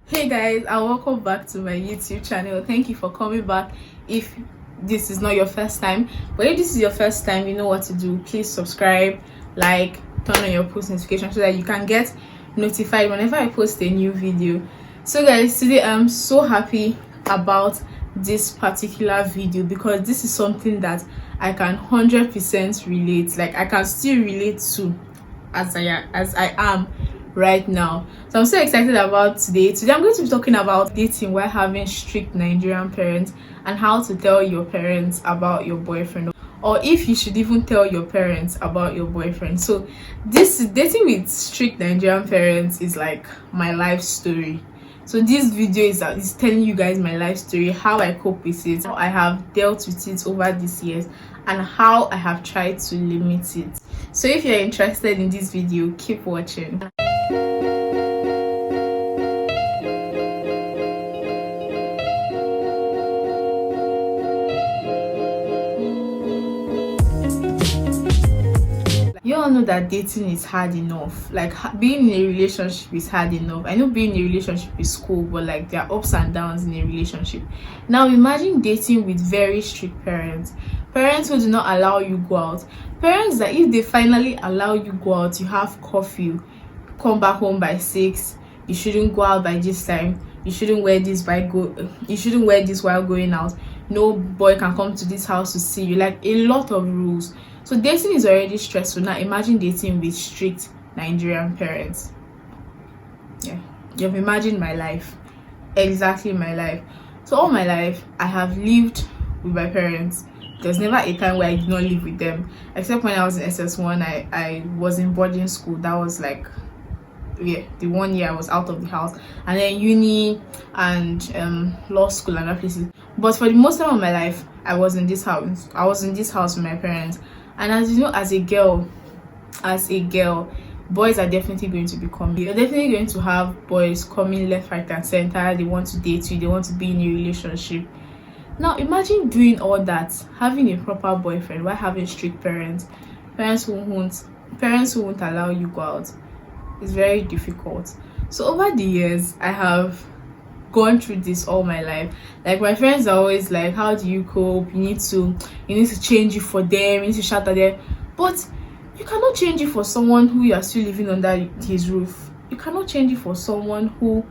Hey guys, and welcome back to my YouTube channel. Thank you for coming back. If this is not your first time, but if this is your first time, you know what to do. Please subscribe, like, turn on your post notification so that you can get notified whenever I post a new video. So guys, today I'm so happy about this particular video because this is something that I can 100% relate. Like, I can still relate to as I am right now. So I'm so excited about today. I'm going to be talking about dating while having strict Nigerian parents and how to tell your parents about your boyfriend, or if you should even tell your parents about your boyfriend. So this dating with strict Nigerian parents is like my life story. So this video is telling you guys my life story, how I cope with it, how I have dealt with it over these years, and how I have tried to limit it. So if you're interested in this video, keep watching. You all know that dating is hard enough. Like, being in a relationship is hard enough. I know being in a relationship is cool, but like, there are ups and downs in a relationship. Now imagine dating with very strict parents who do not allow you go out, parents that if they finally allow you go out, you have curfew, come back home by 6, you shouldn't go out by this time, you shouldn't wear this while going out, no boy can come to this house to see you. Like, a lot of rules. So dating is already stressful. Now imagine dating with strict Nigerian parents. Yeah, you've imagined my life, exactly my life. So all my life I have lived with my parents. There's never a time where I did not live with them, except when I was in SS1. I was in boarding school. That was like, yeah, the 1 year I was out of the house, and then uni and law school and other places. But for the most time of my life, I was in this house with my parents. And as you know, as a girl, boys are definitely going to be coming. You're definitely going to have boys coming left, right, and center. They want to date you, they want to be in a relationship. Now imagine doing all that, having a proper boyfriend while having strict parents who won't allow you go out. It's very difficult. So over the years, I have gone through this all my life. Like, my friends are always like, how do you cope? You need to change it for them, you need to shout at them. But you cannot change it for someone who you are still living under his roof. You cannot change it for someone who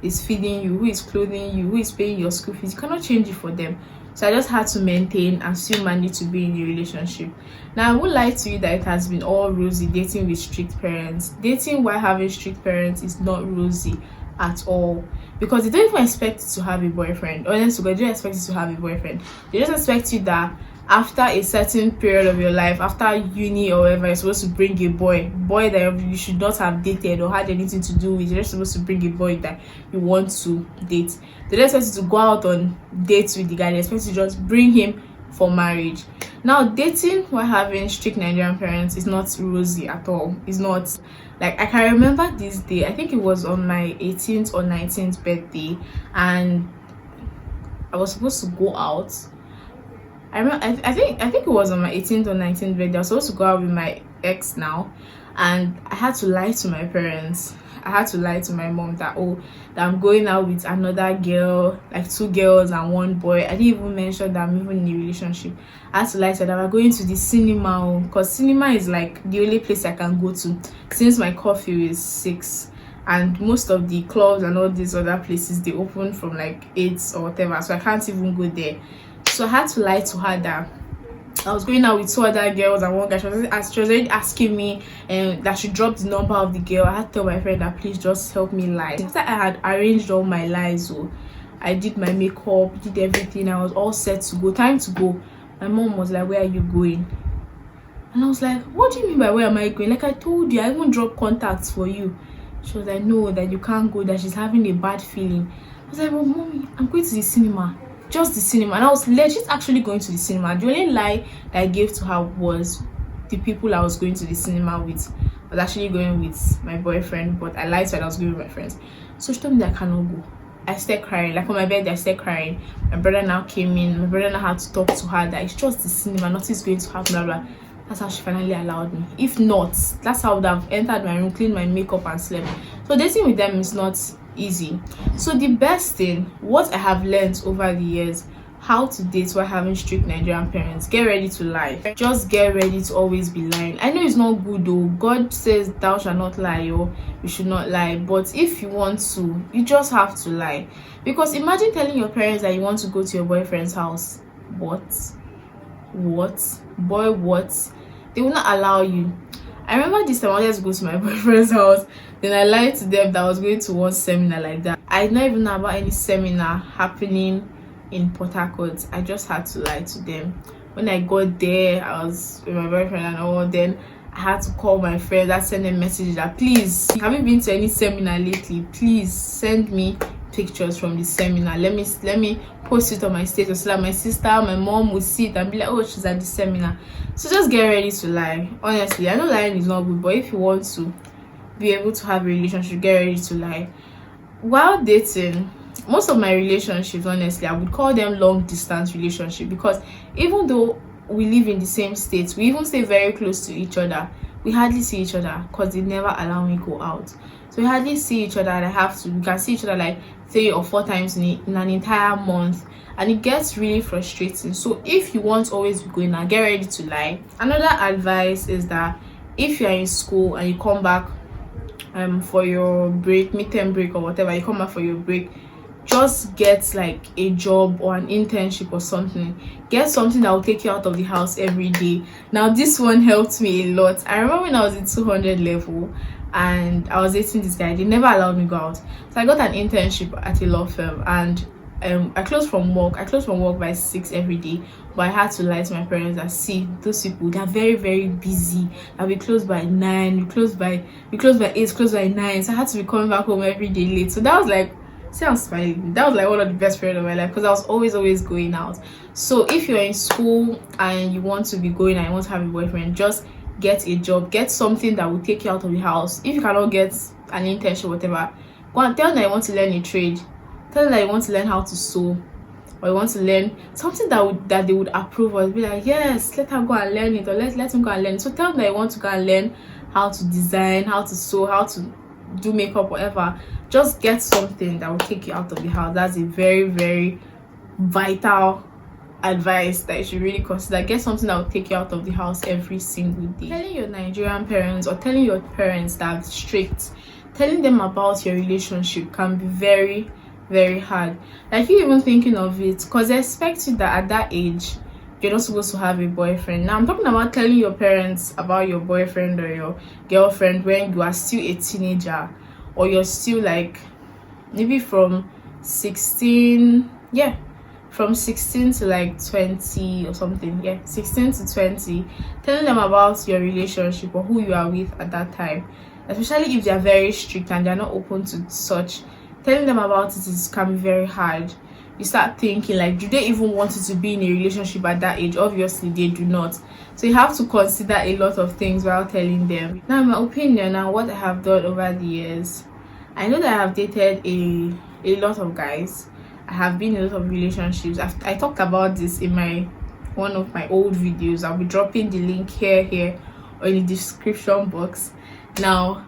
is feeding you, who is clothing you, who is paying your school fees. You cannot change it for them. So I just had to maintain and still manage to be in a relationship. Now, I won't lie to you that it has been all rosy dating with strict parents. Dating while having strict parents is not rosy at all, because they don't even expect you to have a boyfriend. Honestly, they don't expect you to have a boyfriend. They just expect you that after a certain period of your life, after uni or whatever, you're supposed to bring a boy that you should not have dated or had anything to do with. You're just supposed to bring a boy that you want to date. They don't expect you to go out on dates with the guy. They expect you to just bring him for marriage. Now, dating while having strict Nigerian parents is not rosy at all. It's not. Like, I can remember this day, I think it was on my 18th or 19th birthday, and I was supposed to go out. I remember, I think it was on my 18th or 19th birthday. I was supposed to go out with my ex now, and I had to lie to my parents. I had to lie to my mom that I'm going out with another girl, like 2 girls and 1 boy. I didn't even mention that I'm even in a relationship. I had to lie to her that we're going to the cinema, because cinema is like the only place I can go to since my curfew is 6, and most of the clubs and all these other places, they open from like 8 or whatever, so I can't even go there. So I had to lie to her that I was going out with 2 other girls and 1 guy. She was already asking me that she dropped the number of the girl. I had to tell my friend that please just help me lie. After I had arranged all my lies, so I did my makeup, did everything, I was all set to go. Time to go. My mom was like, where are you going? And I was like, what do you mean by where am I going? Like, I told you, I even dropped contacts for you. She was like, no, that you can't go, that she's having a bad feeling. I was like, well, mommy, I'm going to the cinema. Just the cinema. And I was legit actually going to the cinema. The only lie that I gave to her was the people I was going to the cinema with. I was actually going with my boyfriend, but I lied to her that I was going with my friends. So she told me that I cannot go. I started crying. Like, on my bed, I started crying. My brother now came in. My brother now had to talk to her that it's just the cinema, nothing's going to happen, blah blah. That's how she finally allowed me. If not, that's how I would have entered my room, cleaned my makeup and slept. So dating with them is not easy. So the best thing, what I have learned over the years, how to date while having strict Nigerian parents: get ready to lie. Just get ready to always be lying. I know it's not good though. God says thou shalt not lie, or you should not lie. But if you want to, you just have to lie. Because imagine telling your parents that you want to go to your boyfriend's house. What? Boy, what? They will not allow you. I remember this time I wanted to go to my boyfriend's house. Then I lied to them that I was going to one seminar like that. I did not even know about any seminar happening in Port Harcourt. I just had to lie to them. When I got there, I was with my boyfriend and all. Then I had to call my friends. I sent them message that, please, have you been to any seminar lately? Please send me pictures from the seminar. Let me post it on my status so that my sister, my mom will see it and be like, oh, she's at the seminar. So just get ready to lie. Honestly, I know lying is not good, but if you want to be able to have a relationship, get ready to lie. While dating, most of my relationships, honestly, I would call them long distance relationship, because even though we live in the same states, we even stay very close to each other, we hardly see each other because they never allow me go out. So we hardly see each other, and we can see each other like 3 or 4 times in an entire month, and it gets really frustrating. So if you want to always be going out, get ready to lie. Another advice is that if you are in school and you come back for your break, midterm break or whatever, you come back for your break, just get like a job or an internship or something. Get something that will take you out of the house every day. Now this one helped me a lot. I remember when I was in 200 level and I was dating this guy, they never allowed me go out. So I got an internship at a law firm, and I closed from work by 6 every day. But I had to lie to my parents that, see, those people, they're very, very busy, and we close by 9, we close by 8, close by 9. So I had to be coming back home every day late. So that was like, see, I'm smiling, that was like one of the best periods of my life, because I was always going out. So if you're in school and you want to be going and you want to have a boyfriend, just get a job, get something that will take you out of the house. If you cannot get an internship, whatever, go and tell them that you want to learn a trade. Tell them that you want to learn how to sew, or you want to learn something that they would approve, or be like, yes, let her go and learn it, or let him go and learn it. So tell them that you want to go and learn how to design, how to sew, how to do makeup, whatever. Just get something that will take you out of the house. That's a very, very vital advice that you should really consider. Get something that will take you out of the house every single day. Telling your Nigerian parents, or telling your parents that are strict, telling them about your relationship can be very, very hard. Like, you even thinking of it, because they expect you that at that age you're not supposed to have a boyfriend. Now I'm talking about telling your parents about your boyfriend or your girlfriend when you are still a teenager, or you're still like maybe from 16 to like 20 or something. 16 to 20. Telling them about your relationship or who you are with at that time, especially if they are very strict and they're not open to such. Telling them about it can be very hard. You start thinking, like, do they even want you to be in a relationship at that age? Obviously they do not. So you have to consider a lot of things while telling them. Now, in my opinion, and what I have done over the years, I know that I have dated a lot of guys. I have been in a lot of relationships. I talked about this in one of my old videos. I'll be dropping the link here or in the description box. Now,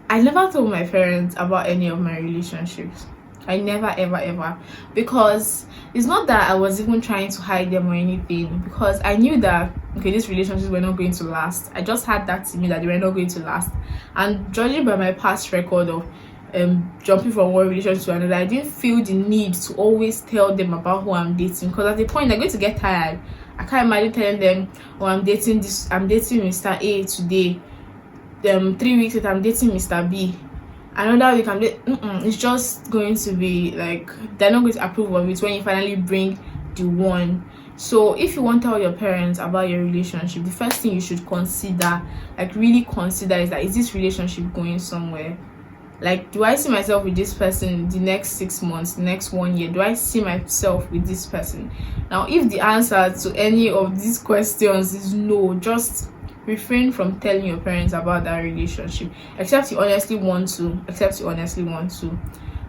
I never told my parents about any of my relationships. I never ever, because it's not that I was even trying to hide them or anything, because I knew that, okay, these relationships were not going to last. I just had that to me that they were not going to last. And judging by my past record of jumping from one relationship to another, I didn't feel the need to always tell them about who I'm dating, because at the point they're going to get tired. I can't imagine telling them, oh, I'm dating Mr. A today, 3 weeks later I'm dating Mr. B, another week I'm it's just going to be like, they're not going to approve of it when you finally bring the one. So if you want to tell your parents about your relationship, the first thing you should consider, like really consider, is that, is this relationship going somewhere? Like, do I see myself with this person the next 6 months, the next 1 year? Do I see myself with this person? Now, if the answer to any of these questions is no, just refrain from telling your parents about that relationship, except you honestly want to.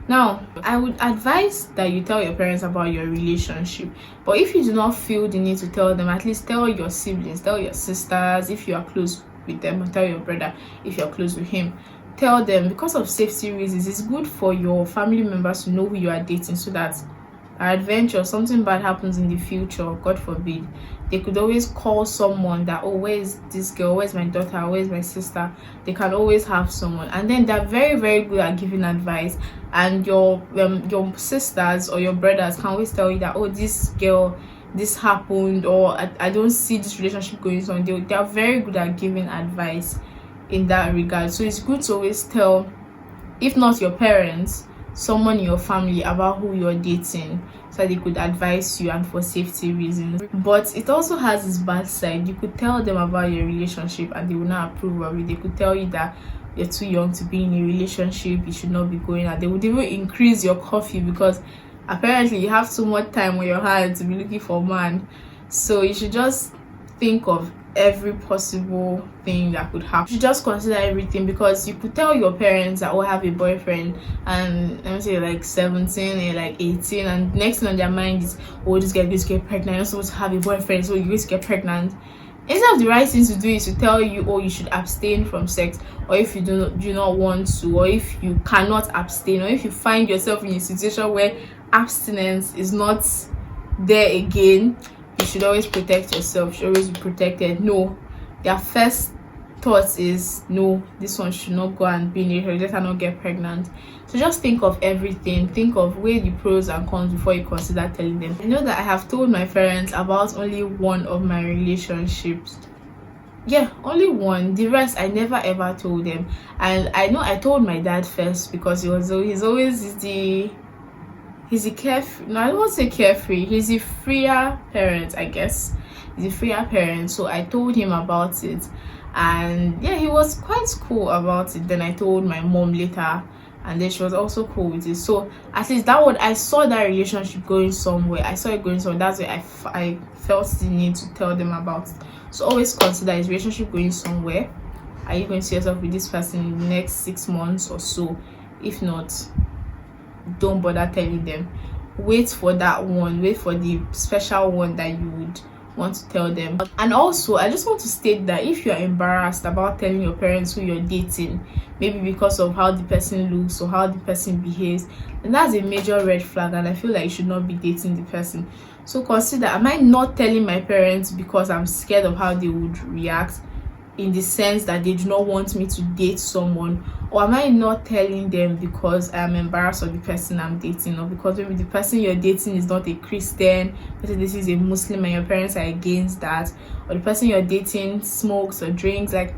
Now, I would advise that you tell your parents about your relationship, but if you do not feel the need to tell them, at least tell your siblings, tell your sisters if you are close with them, or tell your brother if you're close with him. tell them, because of safety reasons, it's good for your family members to know who you are dating, so that adventure, something bad happens in the future, God forbid, they could always call someone that, oh, where is this girl, where's my daughter, where's my sister. They can always have someone, and then they're very, very good at giving advice. And your sisters or your brothers can always tell you that, oh, this girl, this happened, or I don't see this relationship going on. They are very good at giving advice in that regard. So it's good to always tell, if not your parents, someone in your family about who you're dating, so that they could advise you and for safety reasons. But it also has its bad side. You could tell them about your relationship and they will not approve of it. They could tell you that you're too young to be in a relationship, you should not be going out. They would even increase your curfew, because apparently you have too much time on your hands to be looking for a man. So you should just think of every possible thing that could happen. You should just consider everything, because you could tell your parents that, oh, I have a boyfriend, and let me say like 17 or like 18, and next thing on their mind is, oh, this guy is going to get pregnant, you're supposed to have a boyfriend, so you're going to get pregnant. Instead of the right thing to do is to tell you, oh, you should abstain from sex, or if you do not want to, or if you cannot abstain, or if you find yourself in a situation where abstinence is not there again, you should always protect yourself. You should always be protected. No, their first thought is, no, this one should not go and be in a relationship, let her not get pregnant. So just think of everything, think of weigh the pros and cons before you consider telling them. I know that I have told my parents about only one of my relationships. Yeah, only one. The rest I never ever told them. And I know I told my dad first, because he's a carefree, no, I don't want to say carefree, he's a freer parent, I guess. He's a freer parent. So I told him about it, and yeah, he was quite cool about it. Then I told my mom later, and then she was also cool with it. So at least that one, I saw that relationship going somewhere. I saw it going somewhere. That's why I felt the need to tell them about it. So always consider, is relationship going somewhere? Are you going to see yourself with this person in the next 6 months or so? If not, don't bother telling them. Wait for that one, wait for the special one that you would want to tell them. And also, I just want to state that if you're embarrassed about telling your parents who you're dating, maybe because of how the person looks or how the person behaves, then that's a major red flag, and I feel like you should not be dating the person. So consider, am I not telling my parents because I'm scared of how they would react, in the sense that they do not want me to date someone, or am I not telling them because I am embarrassed of the person I'm dating, or because maybe the person you're dating is not a Christian, maybe this is a Muslim and your parents are against that, or the person you're dating smokes or drinks? Like,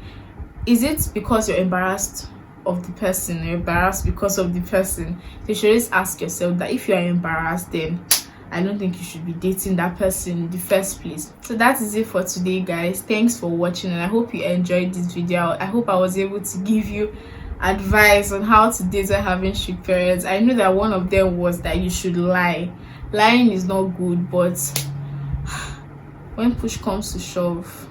is it because you're embarrassed of the person, or you're embarrassed because of the person? So you should always ask yourself that if you are embarrassed, then I don't think you should be dating that person in the first place. So that is it for today, guys. Thanks for watching, and I hope you enjoyed this video. I hope I was able to give you advice on how to date when having strict parents. I know that one of them was that you should lie. Lying is not good, but when push comes to shove,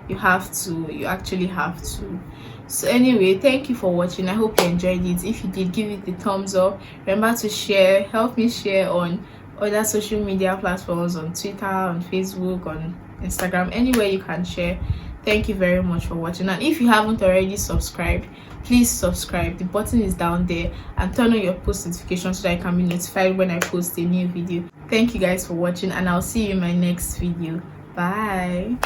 you actually have to. So anyway, thank you for watching. I hope you enjoyed it. If you did, give it the thumbs up. Remember to share, help me share on other social media platforms, on Twitter, on Facebook, on Instagram, anywhere you can share. Thank you very much for watching, and if you haven't already subscribed, please subscribe. The button is down there, and turn on your post notifications so that I can be notified when I post a new video. Thank you guys for watching, and I'll see you in my next video. Bye.